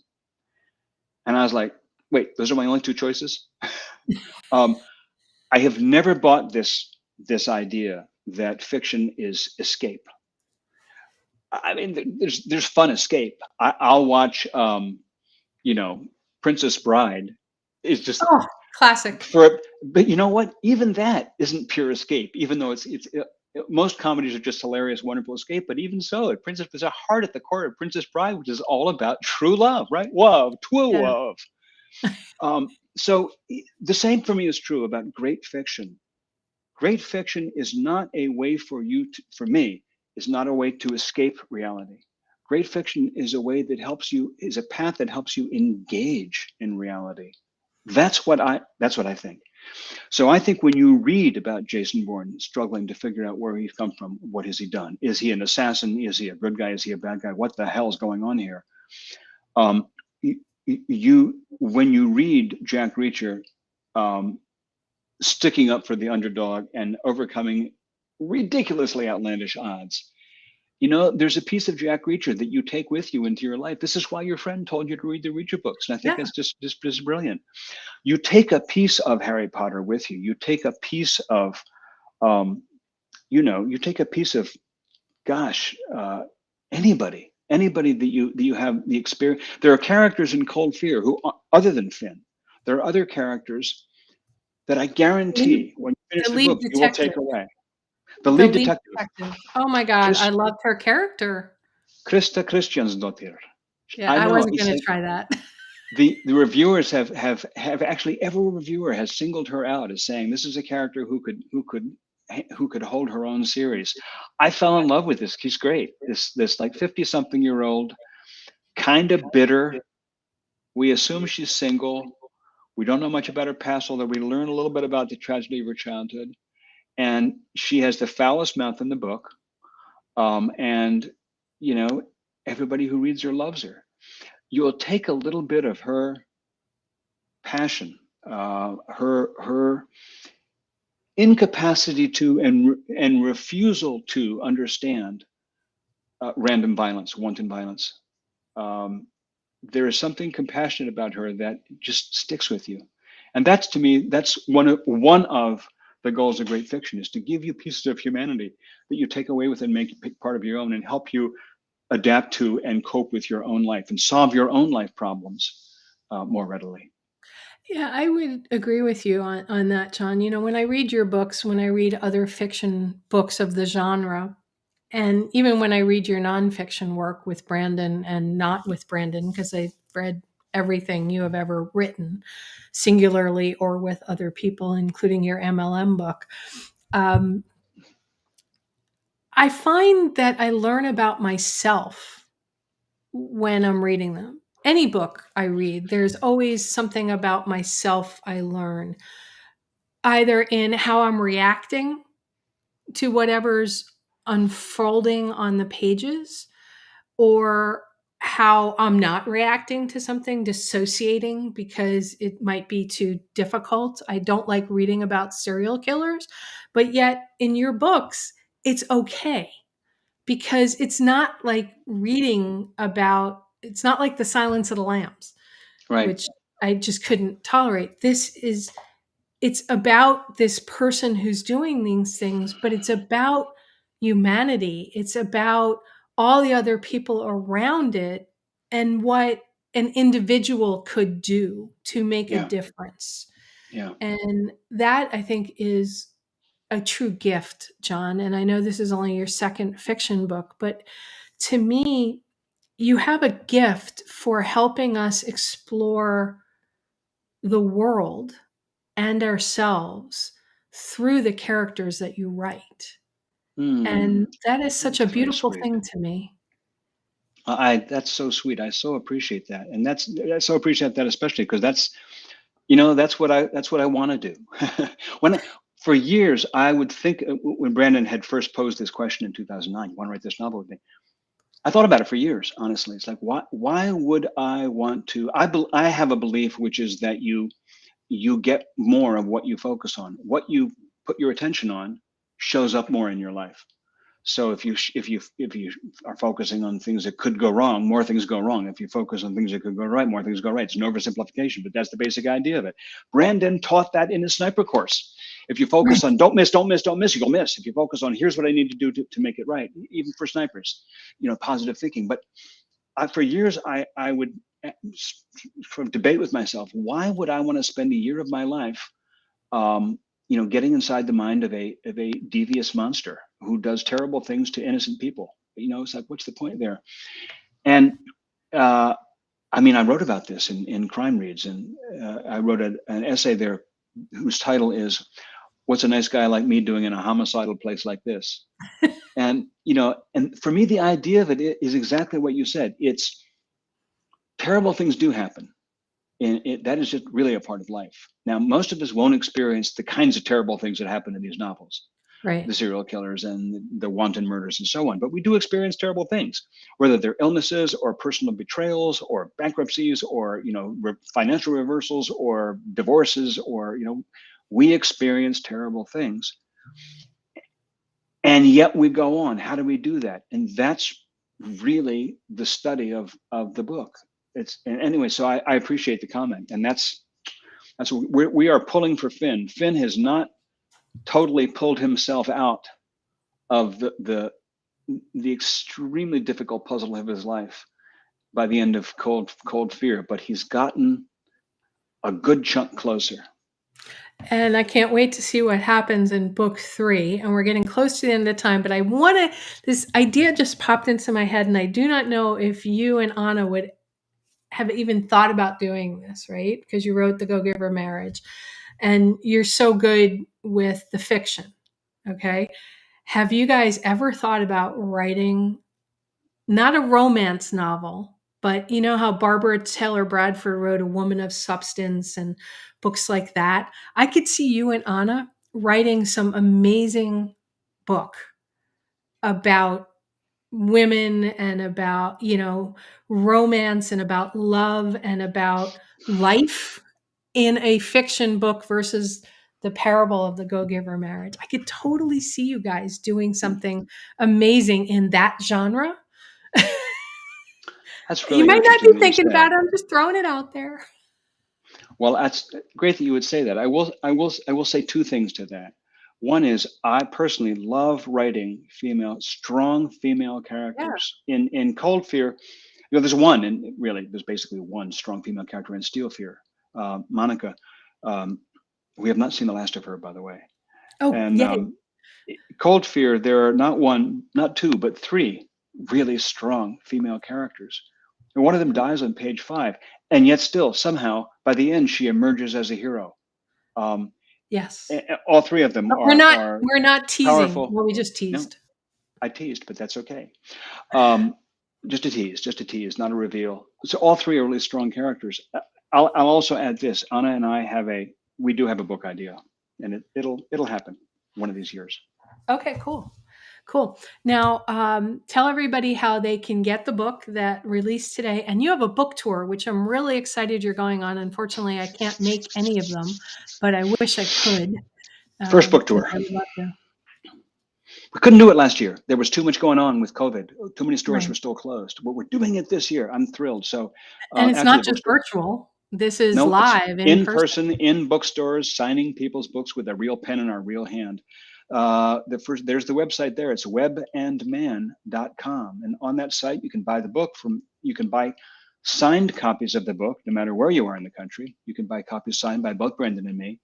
And I was like, wait, those are my only two choices. I have never bought this idea that fiction is escape. There's fun escape. I'll watch, Princess Bride is just classic. But you know what? Even that isn't pure escape, even though it's most comedies are just hilarious, wonderful escape. But even so, there's a heart at the core of Princess Bride, which is all about true love, right? Love, true love. So the same for me is true about great fiction. Great fiction is not a way for me, is not a way to escape reality. Great fiction is a way that is a path that helps you engage in reality. That's what I think. So I think when you read about Jason Bourne struggling to figure out where he's come from, what has he done? Is he an assassin? Is he a good guy? Is he a bad guy? What the hell is going on here? When you read Jack Reacher sticking up for the underdog and overcoming ridiculously outlandish odds, there's a piece of Jack Reacher that you take with you into your life. This is why your friend told you to read the Reacher books. And I think that's just brilliant. You take a piece of Harry Potter with you. You take a piece of, anybody that you have the experience. There are characters in Cold Fear who, other than Finn, there are other characters that I guarantee when you finish the book, you will take away. The lead detective. Oh my God, I loved her character. Krista Kristjansdottir. Yeah, I wasn't going to try that. The reviewers have actually, every reviewer has singled her out as saying this is a character who could hold her own series. I fell in love with this. She's great. This like 50-something-year-old, kind of bitter. We assume she's single. We don't know much about her past, although we learn a little bit about the tragedy of her childhood. And she has the foulest mouth in the book. And, everybody who reads her loves her. You'll take a little bit of her passion, her incapacity to and refusal to understand random violence, wanton violence, there is something compassionate about her that just sticks with you. And that's, to me, that's one of the goals of great fiction, is to give you pieces of humanity that you take away with and make it part of your own and help you adapt to and cope with your own life and solve your own life problems more readily. Yeah, I would agree with you on that, John. You know, when I read your books, when I read other fiction books of the genre, and even when I read your nonfiction work with Brandon and not with Brandon, because I've read everything you have ever written, singularly or with other people, including your MLM book, um, I find that I learn about myself when I'm reading them. Any book I read, there's always something about myself I learn, either in how I'm reacting to whatever's unfolding on the pages, or how I'm not reacting to something, dissociating because it might be too difficult. I don't like reading about serial killers, but yet in your books, it's okay, because it's not like reading about, it's not like The Silence of the Lambs, Right. which I just couldn't tolerate. It's about this person who's doing these things, but it's about humanity. It's about all the other people around it and what an individual could do to make a Yeah. difference. Yeah. And that, I think, is a true gift, John. And I know this is only your second fiction book, but to me, you have a gift for helping us explore the world and ourselves through the characters that you write. Hmm. And that is such a That's very beautiful sweet. thing to me. I That's so sweet. I so appreciate that, and I so appreciate that, especially because that's what I want to do. when For years I would think, when Brandon had first posed this question in 2009, you want to write this novel with me? I thought about it for years. Honestly, it's like, why would I want to? I have a belief, which is that you get more of what you focus on. What you put your attention on shows up more in your life. So if you are focusing on things that could go wrong, more things go wrong. If you focus on things that could go right, more things go right. It's an oversimplification, but that's the basic idea of it. Brandon taught that in his sniper course. If you focus Right. on don't miss, don't miss, don't miss, you'll miss. If you focus on here's what I need to do to make it right, even for snipers, positive thinking. But for years, I would sort of debate with myself, why would I want to spend a year of my life getting inside the mind of a devious monster who does terrible things to innocent people? It's like, what's the point there? And uh, I mean, I wrote about this in Crime Reads, and I wrote an essay there whose title is "What's a Nice Guy Like Me Doing in a Homicidal Place Like This?" And for me, the idea of it is exactly what you said. It's terrible things do happen. And that is just really a part of life. Now, most of us won't experience the kinds of terrible things that happen in these novels, Right. the serial killers and the wanton murders and so on. But we do experience terrible things, whether they're illnesses or personal betrayals or bankruptcies or financial reversals or divorces, or we experience terrible things, and yet we go on. How do we do that? And that's really the study of the book. And anyway, so I appreciate the comment, and that's what we are pulling for Finn. Finn has not totally pulled himself out of the extremely difficult puzzle of his life by the end of Cold Fear, but he's gotten a good chunk closer. And I can't wait to see what happens in book 3. And we're getting close to the end of the time, but I want to, this idea just popped into my head, and I do not know if you and Anna would have even thought about doing this, right? Because you wrote The Go-Giver Marriage and you're so good with the fiction. Okay. Have you guys ever thought about writing not a romance novel, but you know how Barbara Taylor Bradford wrote A Woman of Substance and books like that? I could see you and Anna writing some amazing book about women and about, romance and about love and about life in a fiction book versus the parable of the go-giver marriage. I could totally see you guys doing something amazing in that genre. That's You really might not be interesting that you thinking say. about it. I'm just throwing it out there. Well, that's great that you would say that. I will say two things to that. One is I personally love writing strong female Yeah. characters. In Cold Fear, there's one, and really there's basically one strong female character in Steel Fear, Monica. Um, we have not seen the last of her, by the way. Oh, And yay. Cold Fear, there are not one, not two, but three really strong female characters. And one of them dies on page 5, and yet still somehow by the end she emerges as a hero. Um, Yes. all three of them But are we're not teasing. powerful. Well, we just No, teased. I teased, but that's okay. Um, just a tease, not a reveal. So all three are really strong characters. I'll also add this: Anna and I we do have a book idea, and it'll happen one of these years. Okay, cool. Cool. Now, tell everybody how they can get the book that released today. And you have a book tour, which I'm really excited you're going on. Unfortunately, I can't make any of them, but I wish I could. First book 'Cause tour. I would love to. We couldn't do it last year. There was too much going on with COVID. Too many stores Right. were still closed. But we're doing it this year. I'm thrilled. So And it's after not the just bookstore, virtual. This is no, it's live in in person. person, in bookstores, signing people's books with a real pen in our real hand. There's the website there. It's webandman.com. And on that site, you can buy the book you can buy signed copies of the book, no matter where you are in the country. You can buy copies signed by both Brandon and me.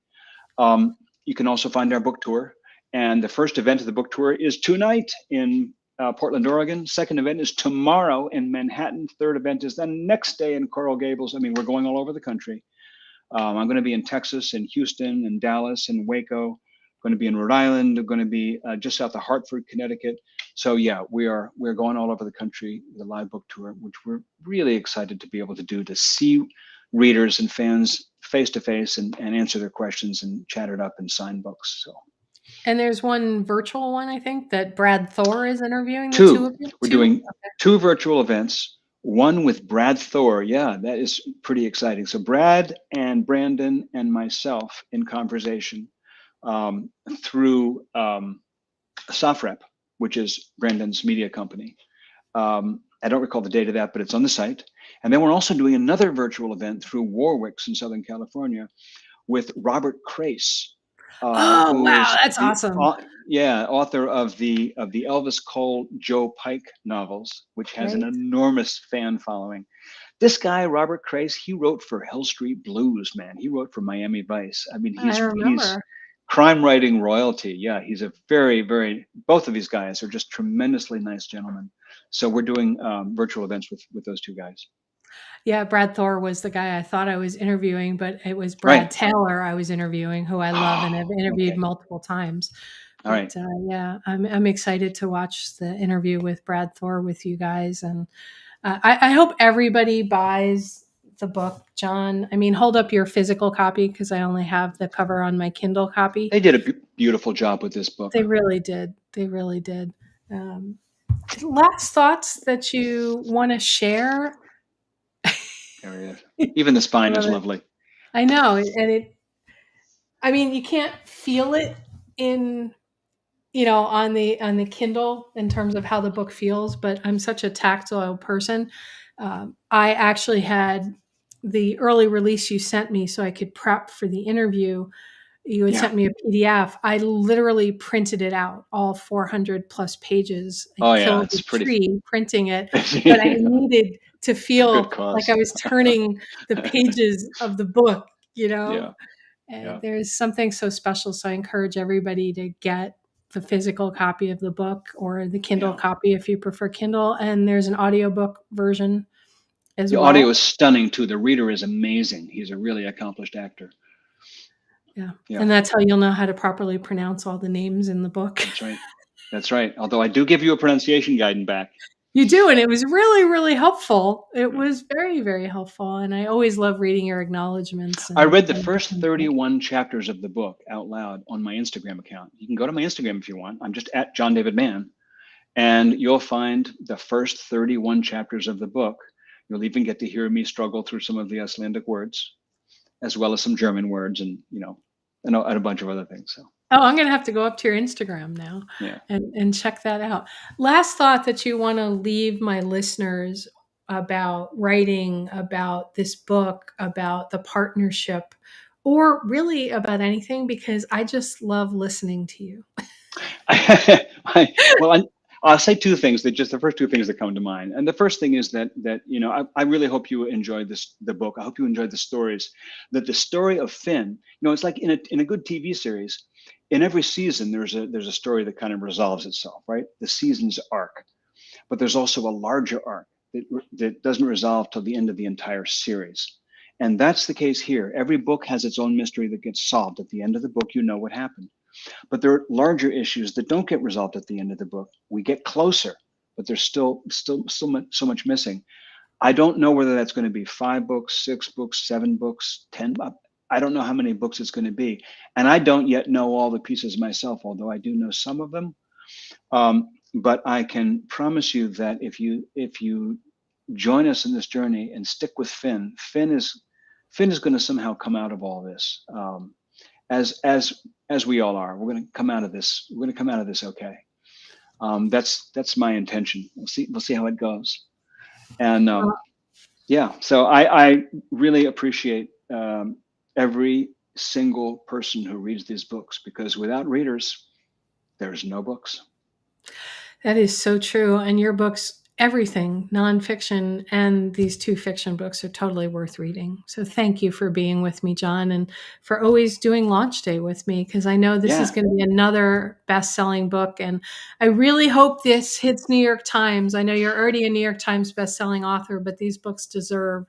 You can also find our book tour. And the first event of the book tour is tonight in Portland, Oregon. Second event is tomorrow in Manhattan. Third event is the next day in Coral Gables. I mean, we're going all over the country. I'm going to be in Texas, in Houston, and Dallas, and Waco. Going to be in Rhode Island. I'm going to be just south of Hartford, Connecticut. So yeah, we're going all over the country with a live book tour, which we're really excited to be able to do, to see readers and fans face to face and answer their questions and chat it up and sign books. So. And there's one virtual one, I think, that Brad Thor is interviewing the two Two. of you. We're Two? doing two virtual events. One with Brad Thor. Yeah, that is pretty exciting. So Brad and Brandon and myself in conversation through SoftRep, which is Brandon's media company. I don't recall the date of that, but it's on the site. And then we're also doing another virtual event through Warwick's in Southern California with Robert Crace, Oh, who wow. is That's the awesome. author of the Elvis Cole Joe Pike novels, which has an Right. enormous fan following. This guy, Robert Crace, he wrote for Hill Street Blues, man. He wrote for Miami Vice. I mean, I he's remember. crime writing royalty. Yeah, he's a very, both of these guys are just tremendously nice gentlemen. So we're doing virtual events with those two guys. Yeah, Brad Thor was the guy I thought I was interviewing, but it was Brad Right. Taylor I was interviewing, who I love and have interviewed Okay. multiple times. All But right. yeah, I'm excited to watch the interview with Brad Thor with you guys, and I hope everybody buys the book, John. I mean, hold up your physical copy because I only have the cover on my Kindle copy. They did a beautiful job with this book. They really did. They really did. Last thoughts that you want to share? There he is. Even the spine is Love it. lovely. I know, and I mean, you can't feel it in, on the Kindle in terms of how the book feels, but I'm such a tactile person. I actually had the early release you sent me so I could prep for the interview. You had sent me a PDF. I literally printed it out, all 400 plus pages. I Oh yeah, killed it's a pretty. tree printing it, but I needed to feel Good cause. like I was turning the pages of the book, Yeah. And there's something so special. So I encourage everybody to get the physical copy of the book or the Kindle copy if you prefer Kindle. And there's an audiobook version as The well. audio is stunning too. The reader is amazing. He's a really accomplished actor. Yeah. And that's how you'll know how to properly pronounce all the names in the book. That's right. That's right. Although I do give you a pronunciation guide back. You do, and it was really, really helpful. It was very, very helpful, and I always love reading your acknowledgments. I read the first 31 chapters of the book out loud on my Instagram account. You can go to my Instagram if you want. I'm just at John David Mann, and you'll find the first 31 chapters of the book. You'll even get to hear me struggle through some of the Icelandic words, as well as some German words, and a bunch of other things. So. Oh, I'm going to have to go up to your Instagram now and check that out. Last thought that you want to leave my listeners about writing, about this book, about the partnership, or really about anything, because I just love listening to you. Well, I'll say two things, that just the first two things that come to mind. And the first thing is that I really hope you enjoyed the book. I hope you enjoyed the stories. That the story of Finn, it's like in a good TV series. In every season, there's a story that kind of resolves itself, right? The season's arc, but there's also a larger arc that doesn't resolve till the end of the entire series. And that's the case here. Every book has its own mystery that gets solved at the end of the book. You know what happened. But there are larger issues that don't get resolved at the end of the book. We get closer, but there's still so much missing. I don't know whether that's going to be 5 books, 6 books, 7 books, 10. I don't know how many books it's going to be. And I don't yet know all the pieces myself, although I do know some of them. But I can promise you that if you join us in this journey and stick with Finn is going to somehow come out of all this. As we all are, we're going to come out of this. We're going to come out of this okay. That's my intention. We'll see how it goes. And so I really appreciate every single person who reads these books, because without readers, there's no books. That is so true. And your books, everything, nonfiction and these 2 fiction books, are totally worth reading. So thank you for being with me, John, and for always doing launch day with me, because I know this is going to be another best-selling book. And I really hope this hits New York Times. I know you're already a New York Times best-selling author, but these books deserve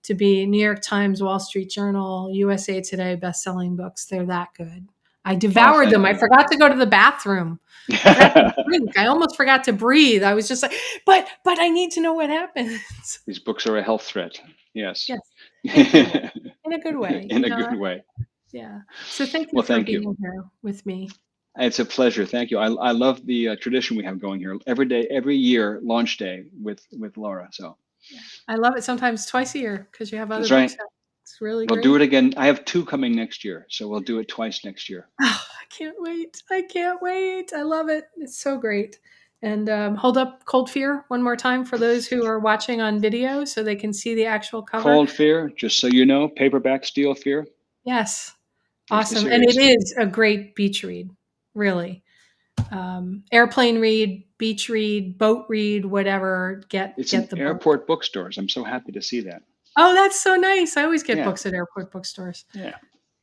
to be New York Times, Wall Street Journal, USA Today best-selling books. They're that good. I devoured them. I forgot to go to the bathroom. I almost forgot to breathe. I was just like, but I need to know what happens. These books are a health threat. Yes. Yes. In a good way. In a good way. Yeah. So thank you for being here with me. It's a pleasure. Thank you. I love the tradition we have going here every year, launch day with Laura. So I love it. Sometimes twice a year, because you have other books. Right. It's really great. We'll do it again. I have 2 coming next year, so we'll do it twice next year. Oh, I can't wait. I love it. It's so great. And hold up Cold Fear one more time for those who are watching on video, so they can see the actual cover. Cold Fear, just so you know, paperback Steel Fear. Yes. Awesome. And it is a great beach read, really. Airplane read, beach read, boat read, whatever. It's in airport bookstores. I'm so happy to see that. Oh, that's so nice. I always get books at airport bookstores. Yeah.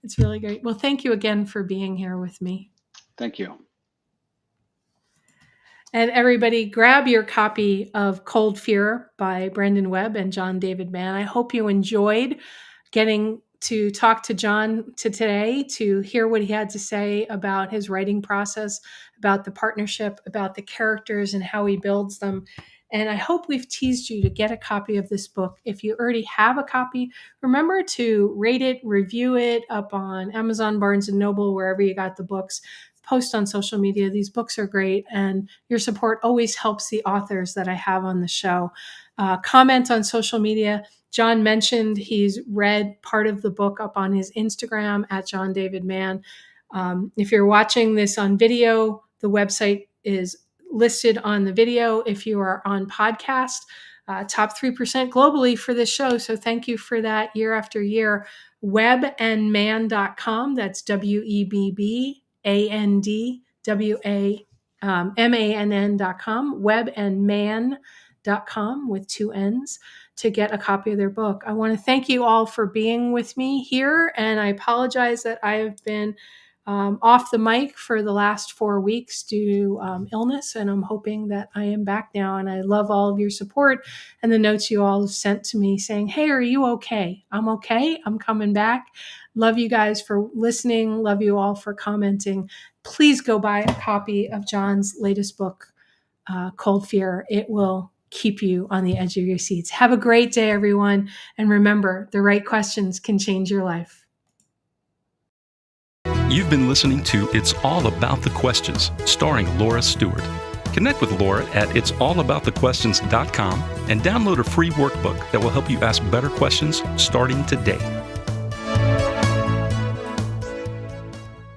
It's really great. Well, thank you again for being here with me. Thank you. And everybody, grab your copy of Cold Fear by Brandon Webb and John David Mann. I hope you enjoyed getting to talk to John today, to hear what he had to say about his writing process, about the partnership, about the characters and how he builds them. And I hope we've teased you to get a copy of this book. If you already have a copy, remember to rate it, review it up on Amazon, Barnes & Noble, wherever you got the books. Post on social media. These books are great, and your support always helps the authors that I have on the show. Comment on social media. John mentioned he's read part of the book up on his Instagram at John David Mann. If you're watching this on video, the website is listed on the video. If you are on podcast, top 3% globally for this show. So thank you for that year after year. Webbandmann.com. That's WEBBANDWAMANN.com. Webbandmann.com with 2 N's to get a copy of their book. I want to thank you all for being with me here. And I apologize that I have been off the mic for the last 4 weeks due to illness, and I'm hoping that I am back now. And I love all of your support and the notes you all sent to me saying, hey, are you okay? I'm okay. I'm coming back. Love you guys for listening. Love you all for commenting. Please go buy a copy of John's latest book, Cold Fear. It will keep you on the edge of your seats. Have a great day, everyone. And remember, the right questions can change your life. You've been listening to It's All About the Questions, starring Laura Stewart. Connect with Laura at it'sallaboutthequestions.com and download a free workbook that will help you ask better questions starting today.